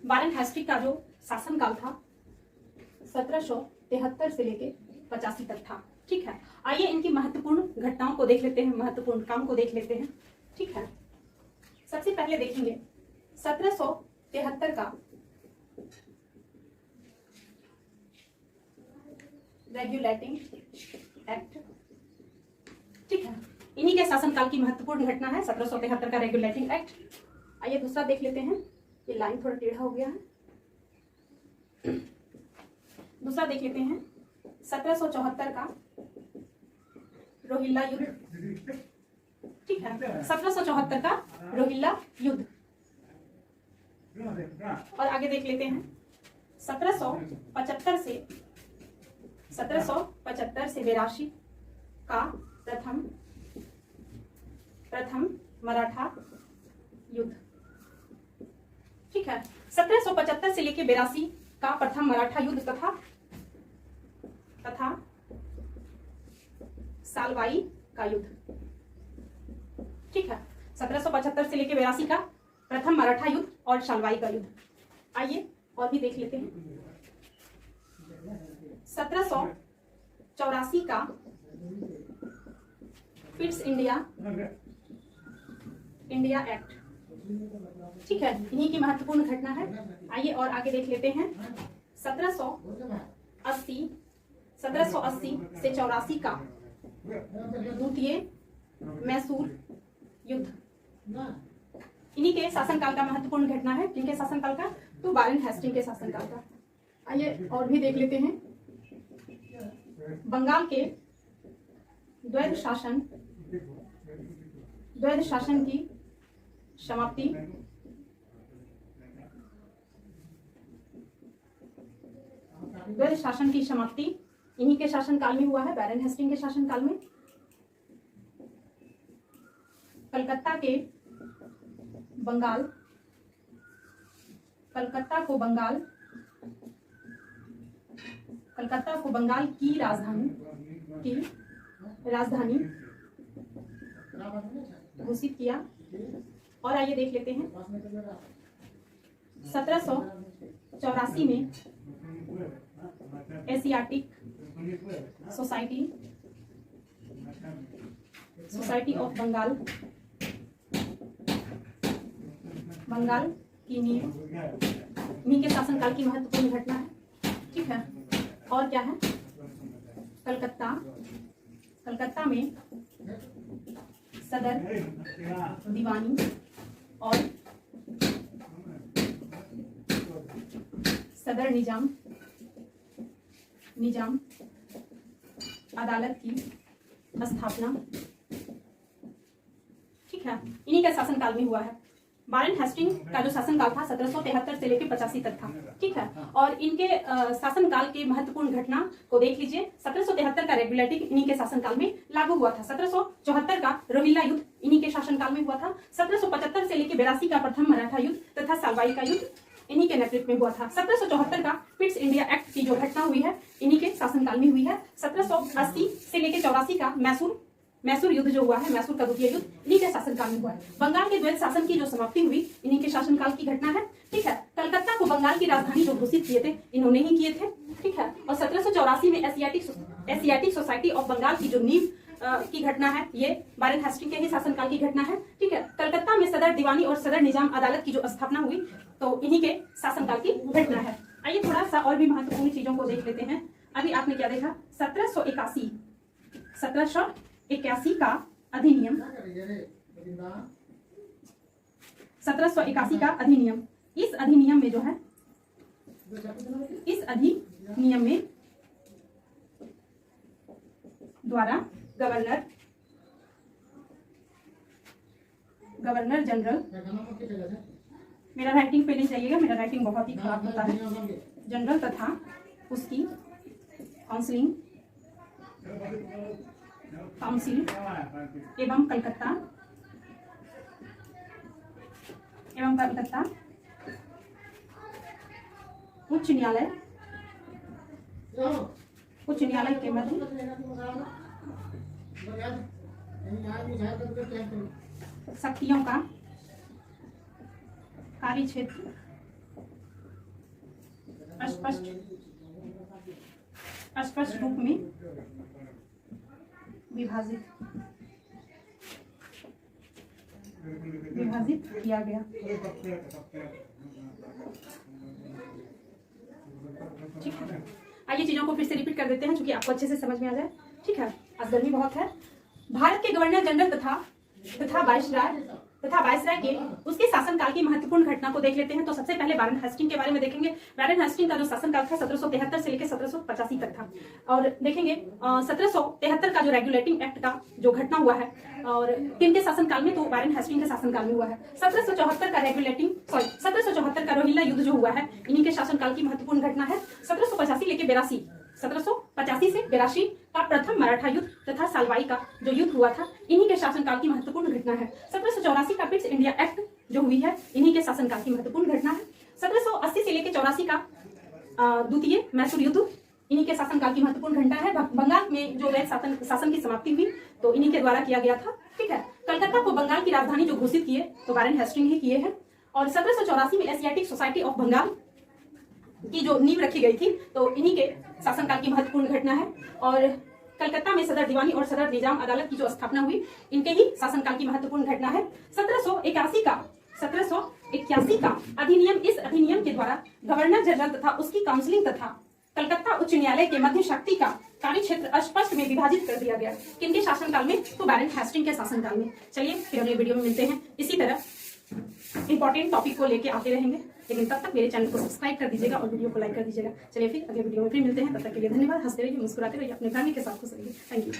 Warren Hasting का जो शासनकाल था 1773 से लेके 85 तक था। ठीक है, आइए इनकी महत्वपूर्ण घटनाओं को देख लेते हैं, महत्वपूर्ण काम को देख लेते हैं। ठीक है, सबसे पहले देखेंगे 1773 का रेगुलेटिंग एक्ट। ठीक है, इन्हीं के शासनकाल की महत्वपूर्ण घटना है 1773 का रेगुलेटिंग एक्ट। आइए दूसरा देख लेते हैं, ये लाइन थोड़ा टेढ़ा हो गया है। दूसरा देख लेते हैं 1774 का रोहिल्ला युद्ध। ठीक है, 1774 का रोहिल्ला युद्ध। और आगे देख लेते हैं 1775 से 82 का प्रथम मराठा युद्ध। ठीक है, 1775 से लेकर 82 का प्रथम मराठा युद्ध तथा सालवाई का युद्ध। ठीक है, 1775 से लेकर 82 का प्रथम मराठा युद्ध और सालवाई का युद्ध। आइए और भी देख लेते हैं 1784 का फिट्स इंडिया एक्ट। ठीक है, इन्हीं की महत्वपूर्ण घटना है। आइए और आगे देख लेते हैं 1780 से 84 का द्वितीय मैसूर युद्ध। इन्हीं के शासनकाल का महत्वपूर्ण घटना है। जिनके शासनकाल का, तो वारेन हेस्टिंग के शासनकाल का। आइए और भी देख लेते हैं बंगाल के द्वैध शासन की समाप्ति द्वैध शासन की समाप्ति इन्हीं के शासनकाल में हुआ है, वारेन हेस्टिंग के शासनकाल में। कलकत्ता को बंगाल की राजधानी घोषित किया। और आइए देख लेते हैं 1784 में एशियाटिक सोसाइटी ऑफ बंगाल की नींव इन्हीं के शासनकाल की महत्वपूर्ण घटना है। ठीक है, और क्या है, कलकत्ता में सदर दीवानी और सदर निजाम अदालत की स्थापना। ठीक है, इन्हीं के शासनकाल में हुआ है। वारेन हेस्टिंग का जो शासनकाल था 1773 से लेकर 85 तक था। ठीक है, और इनके शासनकाल के महत्वपूर्ण घटना को देख लीजिए। 1773 का रेगुलेटिंग इन्हीं के शासनकाल में लागू हुआ था। 1774 का रोहिल्ला युद्ध इन्हीं के शासनकाल में हुआ था। 1775 से लेकर 82 का प्रथम मराठा युद्ध तथा सालवाई का युद्ध इन्हीं के नेतृत्व में हुआ था। 1774 का फिट्स इंडिया एक्ट की जो घटना हुई है इन्हीं के शासनकाल में हुई है। 1780 से लेकर 84 का मैसूर युद्ध जो हुआ है, मैसूर का द्वितीय युद्ध इन्हीं के शासनकाल में हुआ है। बंगाल के द्वैध शासन की जो समाप्ति हुई इन्हीं के शासनकाल की घटना है। ठीक है, कलकत्ता को बंगाल की राजधानी जो घोषित किए थे इन्होंने ही किए थे। ठीक है, और 1784 में एशियाटिक सोसाइटी ऑफ बंगाल की जो नींव की घटना है ये वारेन हेस्टिंग के ही शासनकाल की घटना है। ठीक है, कलकत्ता में सदर दीवानी और सदर निजाम अदालत की जो स्थापना हुई तो इन्हीं के शासनकाल की घटना है। आइए थोड़ा सा और भी महत्वपूर्ण चीजों को देख लेते हैं। अभी आपने क्या देखा, 1781 का अधिनियम 1781 का अधिनियम। इस अधिनियम में जो है, इस अधिनियम में द्वारा गवर्नर जनरल, मेरा राइटिंग पे नहीं जाइएगा, मेरा राइटिंग बहुत ही खराब होता है, जनरल तथा उसकी काउंसिल एवं कलकत्ता उच्च न्यायालय के मध्य शक्तियों का कार्यक्षेत्र अस्पष्ट रूप में विभाजित किया गया। ठीक है, आइए चीजों को फिर से रिपीट कर देते हैं, क्योंकि आपको अच्छे से समझ में आ जाए। ठीक है, आज गर्मी बहुत है। भारत के गवर्नर जनरल तथा वायसराय के उसके शासनकाल की महत्वपूर्ण घटना को देख लेते हैं। तो सबसे पहले वारेन हेस्टिंग के बारे में देखेंगे। वारेन हेस्टिंग का जो शासनकाल था 1773 से लेकर 1785 तक था। और देखेंगे 1773 का जो रेगुलेटिंग एक्ट का जो घटना हुआ है और किनके शासनकाल में, तो वारेन हेस्टिंग के शासनकाल में हुआ है। 1774 का रोहिल्ला युद्ध जो हुआ है इन्हीं के शासनकाल की महत्वपूर्ण घटना है। 1785 लेके 1785 से 82 का प्रथम मराठा युद्ध तथा सालवाई का जो युद्ध हुआ था इन्हीं के शासनकाल की महत्वपूर्ण घटना है। 1784 का पिट्स इंडिया एक्ट जो हुई है इन्हीं के शासनकाल की महत्वपूर्ण घटना है। 1780 से लेकर 84 का द्वितीय मैसूर युद्ध इन्हीं के शासनकाल की महत्वपूर्ण घटना है। बंगाल में जो वैध शासन की समाप्ति हुई तो इन्हीं के द्वारा किया गया था। ठीक है, कलकत्ता को बंगाल की राजधानी जो घोषित किए तो वारेन हेस्टिंग ही किए हैं। और 1784 में एशियाटिक सोसाइटी ऑफ बंगाल की जो नींव रखी गई थी तो इन्हीं के शासनकाल की महत्वपूर्ण घटना है। और कलकत्ता में सदर दीवानी और सदर निजाम अदालत की जो स्थापना हुई इनके ही शासनकाल की महत्वपूर्ण घटना है। 1781 का अधिनियम, इस अधिनियम के द्वारा गवर्नर जनरल तथा उसकी काउंसिलिंग तथा कलकत्ता उच्च न्यायालय के मध्य शक्ति का कार्य क्षेत्र स्पष्ट में विभाजित कर दिया गया। किनके शासनकाल में, तो वारेन हेस्टिंग के शासनकाल में। चलिए फिर अगले वीडियो में मिलते हैं, इसी तरह इंपॉर्टेंट टॉपिक को लेके आते रहेंगे। लेकिन तब तक मेरे चैनल को सब्सक्राइब कर दीजिएगा और वीडियो को लाइक कर दीजिएगा। चलिए फिर अगले वीडियो में फिर मिलते हैं, तब तक के लिए धन्यवाद। हंसते रहिए, मुस्कुराते रहिए, अपने फैमिली के साथ खुश रहिए। Thank you.